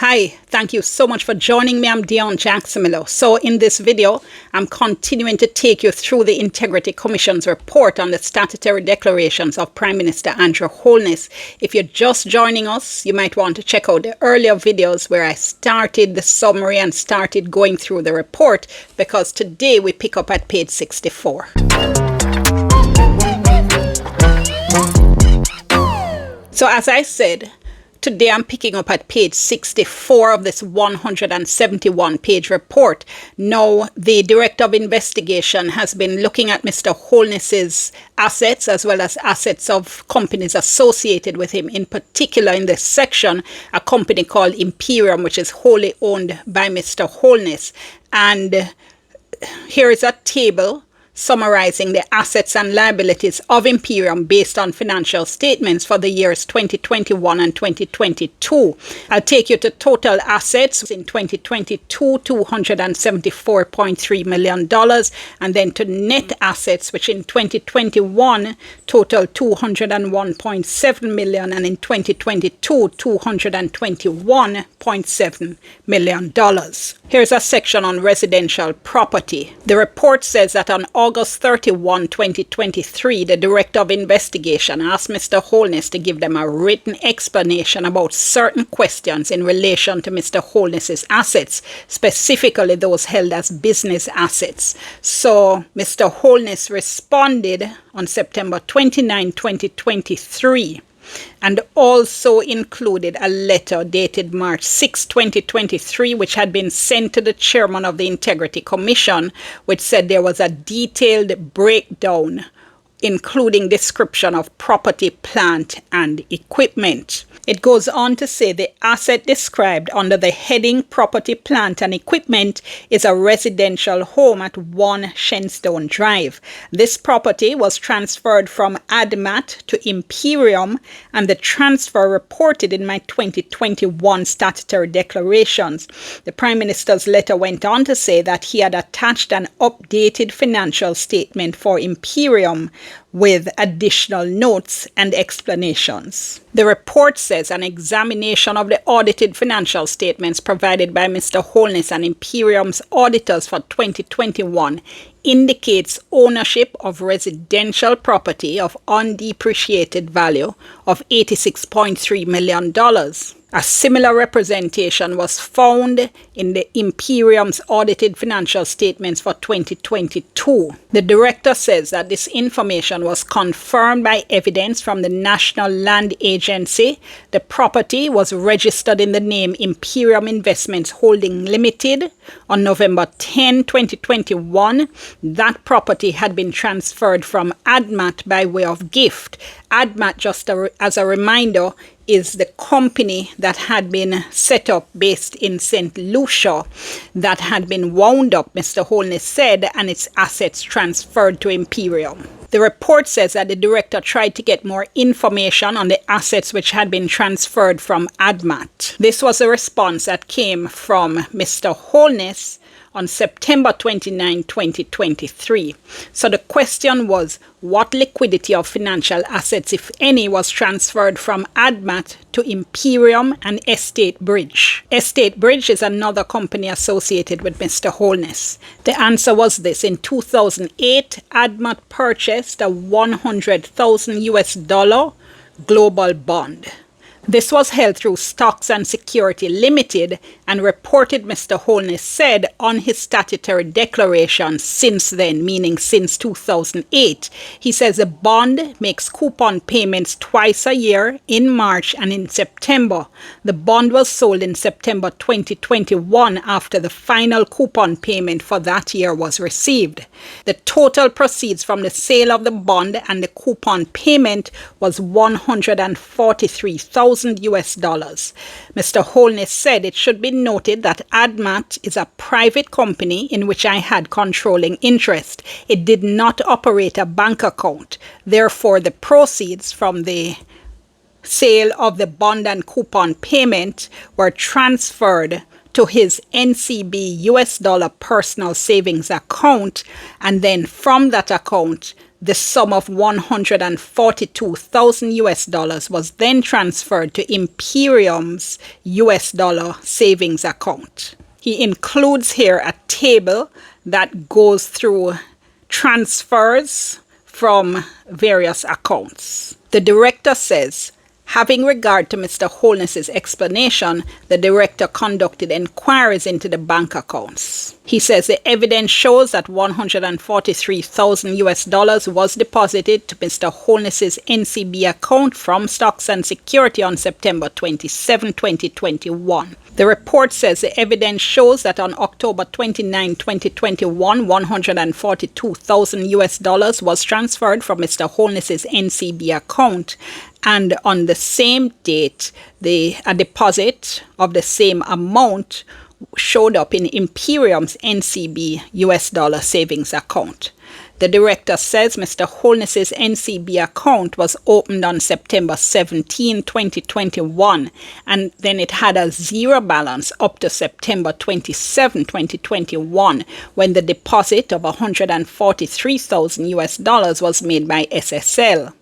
Hi, thank you so much for joining me. I'm Dionne. So in this video, I'm continuing to take you through the Integrity Commission's report on the statutory declarations of Prime Minister Andrew Holness. If you're just joining us, you might want to check out the earlier videos where I started the summary and started going through the report, because today we pick up at page 64. So as I said, today I'm picking up at page 64 of this 171-page report. Now, the Director of Investigation has been looking at Mr. Holness's assets as well as assets of companies associated with him. In particular, in this section, a company called Imperium, which is wholly owned by Mr. Holness. And here is a table summarizing the assets and liabilities of Imperium based on financial statements for the years 2021 and 2022. I'll take you to total assets in 2022, $274.3 million, and then to net assets, which in 2021 total $201.7 million, and in 2022 $221.7 million. Here's a section on residential property. The report says that on August 31, 2023, the Director of Investigation asked Mr. Holness to give them a written explanation about certain questions in relation to Mr. Holness's assets, specifically those held as business assets. So Mr. Holness responded on September 29, 2023. And also included a letter dated March 6, 2023, which had been sent to the chairman of the Integrity Commission, which said there was a detailed breakdown, including description of property, plant, and equipment. It goes on to say the asset described under the heading Property, Plant and Equipment is a residential home at 1 Shenstone Drive. This property was transferred from Admat to Imperium, and the transfer reported in my 2021 statutory declarations. The Prime Minister's letter went on to say that he had attached an updated financial statement for Imperium with additional notes and explanations. The report says an examination of the audited financial statements provided by Mr. Holness and Imperium's auditors for 2021 indicates ownership of residential property of undepreciated value of $86.3 million. A similar representation was found in the Imperium's audited financial statements for 2022. The director says that this information was confirmed by evidence from the National Land Agency. The property was registered in the name Imperium Investments Holding Limited on November 10, 2021. That property had been transferred from Admat by way of gift. Admat, just as a reminder, is the company that had been set up based in St. Lucia that had been wound up, Mr. Holness said, and its assets transferred to Imperium. The report says that the director tried to get more information on the assets which had been transferred from Admat. This was a response that came from Mr. Holness on September 29, 2023. So the question was, what liquidity of financial assets, if any, was transferred from Admat to Imperium and Estate Bridge? Estate Bridge is another company associated with Mr. Holness. The answer was this: in 2008, Admat purchased a $100,000 global bond. This was held through Stocks and Security Limited and reported, Mr. Holness said, on his statutory declaration since then, meaning since 2008. He says the bond makes coupon payments twice a year, in March and in September. The bond was sold in September 2021 after the final coupon payment for that year was received. The total proceeds from the sale of the bond and the coupon payment was $143,000. Mr. Holness said it should be noted that Admat is a private company in which I had controlling interest. It did not operate a bank account. Therefore, the proceeds from the sale of the bond and coupon payment were transferred to his NCB US dollar personal savings account, and then from that account The sum of 142,000 US dollars was then transferred to Imperium's US dollar savings account. He includes here a table that goes through transfers from various accounts. The director says, having regard to Mr. Holness's explanation, the director conducted inquiries into the bank accounts. He says the evidence shows that 143,000 US dollars was deposited to Mr. Holness's NCB account from Stocks and Security on September 27, 2021. The report says the evidence shows that on October 29, 2021, 142,000 US dollars was transferred from Mr. Holness's NCB account, and on the same date, a deposit of the same amount showed up in Imperium's NCB US dollar savings account. The director says Mr. Holness's NCB account was opened on September 17, 2021, and then it had a zero balance up to September 27, 2021, when the deposit of 143,000 US dollars was made by SSL.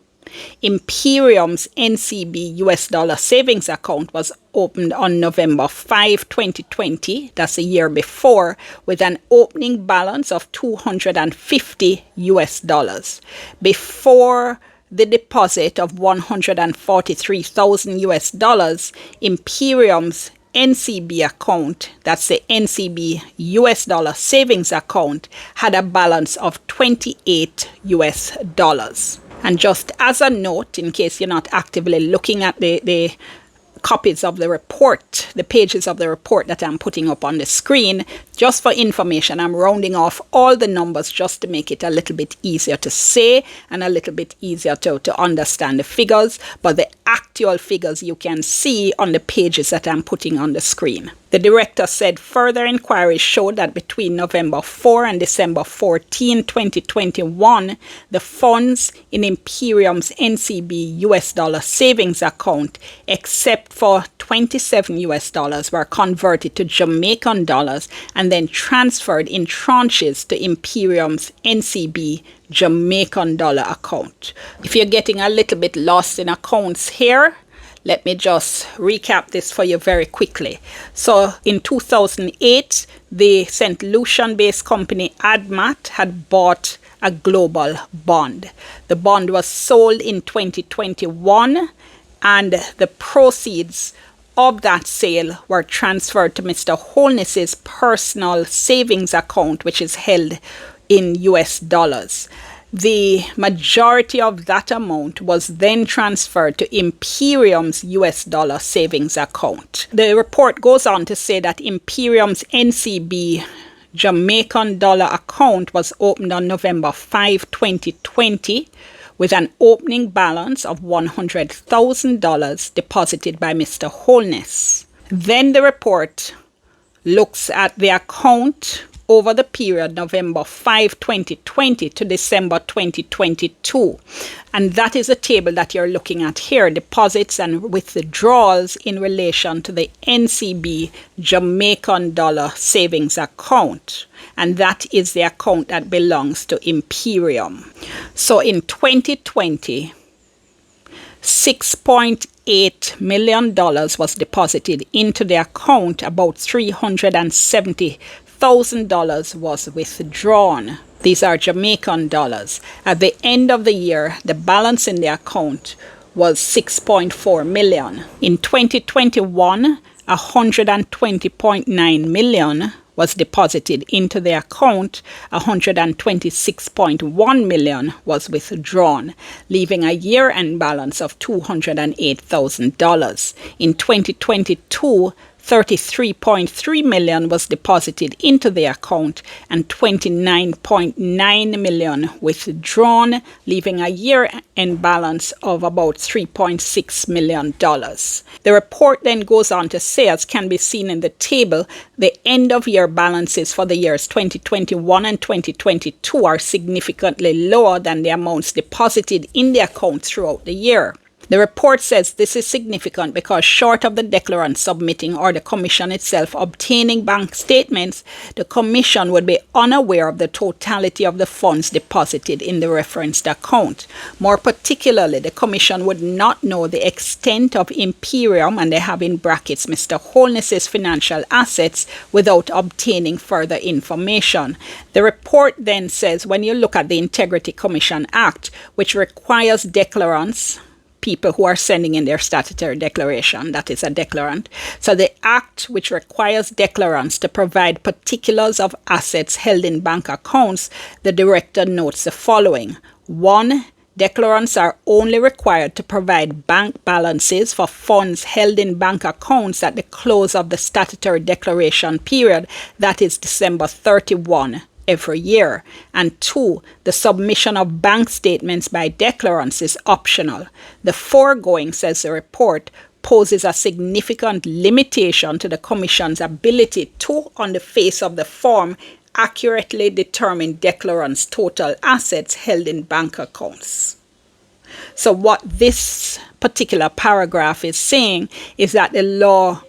Imperium's NCB US dollar savings account was opened on November 5, 2020, that's a year before, with an opening balance of 250 US dollars. Before the deposit of 143,000 US dollars, Imperium's NCB account, that's the NCB US dollar savings account, had a balance of 28 US dollars. And just as a note, in case you're not actively looking at the copies of the report, the pages of the report that I'm putting up on the screen, just for information, I'm rounding off all the numbers just to make it a little bit easier to say and a little bit easier to understand the figures, but the actual figures you can see on the pages that I'm putting on the screen. The director said further inquiries showed that between November 4 and December 14, 2021, the funds in Imperium's NCB US dollar savings account, except for 27 US dollars, were converted to Jamaican dollars and then transferred in tranches to Imperium's NCB Jamaican dollar account. If you're getting a little bit lost in accounts here, let me just recap this for you very quickly. So in 2008, the St. Lucian-based company Admat had bought a global bond. The bond was sold in 2021, and the proceeds of that sale were transferred to Mr. Holness's personal savings account, which is held in US dollars. The majority of that amount was then transferred to Imperium's US dollar savings account. The report goes on to say that Imperium's NCB Jamaican dollar account was opened on November 5, 2020, with an opening balance of $100,000 deposited by Mr. Holness. Then the report looks at the account over the period November 5, 2020 to December 2022. And that is a table that you're looking at here, deposits and withdrawals in relation to the NCB Jamaican dollar savings account. And that is the account that belongs to Imperium. So in 2020, $6.8 million was deposited into the account. About $370,000 was withdrawn. These are Jamaican dollars. At the end of the year, the balance in the account was $6.4 million. In 2021, $120.9 million was deposited into the account. $126.1 million was withdrawn, leaving a year-end balance of $208,000. In 2022, $33.3 million was deposited into the account and $29.9 million withdrawn, leaving a year-end balance of about $3.6 million. The report then goes on to say, as can be seen in the table, the end-of-year balances for the years 2021 and 2022 are significantly lower than the amounts deposited in the account throughout the year. The report says this is significant because short of the declarant submitting or the Commission itself obtaining bank statements, the Commission would be unaware of the totality of the funds deposited in the referenced account. More particularly, the Commission would not know the extent of Imperium, and they have in brackets Mr. Holness's financial assets, without obtaining further information. The report then says when you look at the Integrity Commission Act, which requires declarants, people who are sending in their statutory declaration, that is a declarant. So the act which requires declarants to provide particulars of assets held in bank accounts, the director notes the following. 1. Declarants are only required to provide bank balances for funds held in bank accounts at the close of the statutory declaration period, that is December 31. Every year. And 2, the submission of bank statements by declarants is optional. The foregoing, says the report, poses a significant limitation to the Commission's ability to, on the face of the form, accurately determine declarants' total assets held in bank accounts. So what this particular paragraph is saying is that the law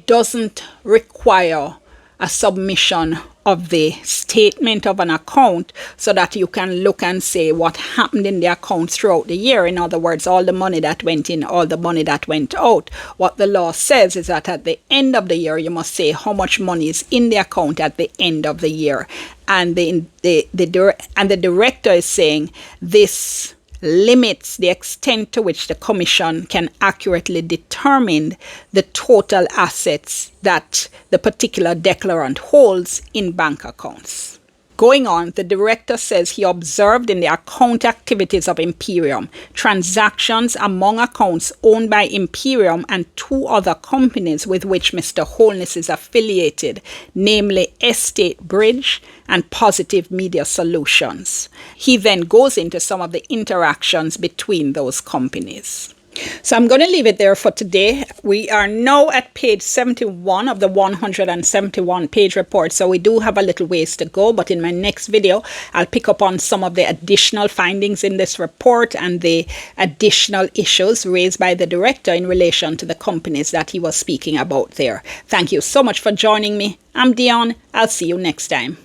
doesn't require a submission of the statement of an account so that you can look and say what happened in the account throughout the year. In other words, all the money that went in, all the money that went out. What the law says is that at the end of the year, you must say how much money is in the account at the end of the year. And the director is saying this limits the extent to which the Commission can accurately determine the total assets that the particular declarant holds in bank accounts. Going on, the director says he observed in the account activities of Imperium transactions among accounts owned by Imperium and 2 other companies with which Mr. Holness is affiliated, namely Estate Bridge and Positive Media Solutions. He then goes into some of the interactions between those companies. So I'm going to leave it there for today. We are now at page 71 of the 171 page report. So we do have a little ways to go, but in my next video, I'll pick up on some of the additional findings in this report and the additional issues raised by the director in relation to the companies that he was speaking about there. Thank you so much for joining me. I'm Dionne. I'll see you next time.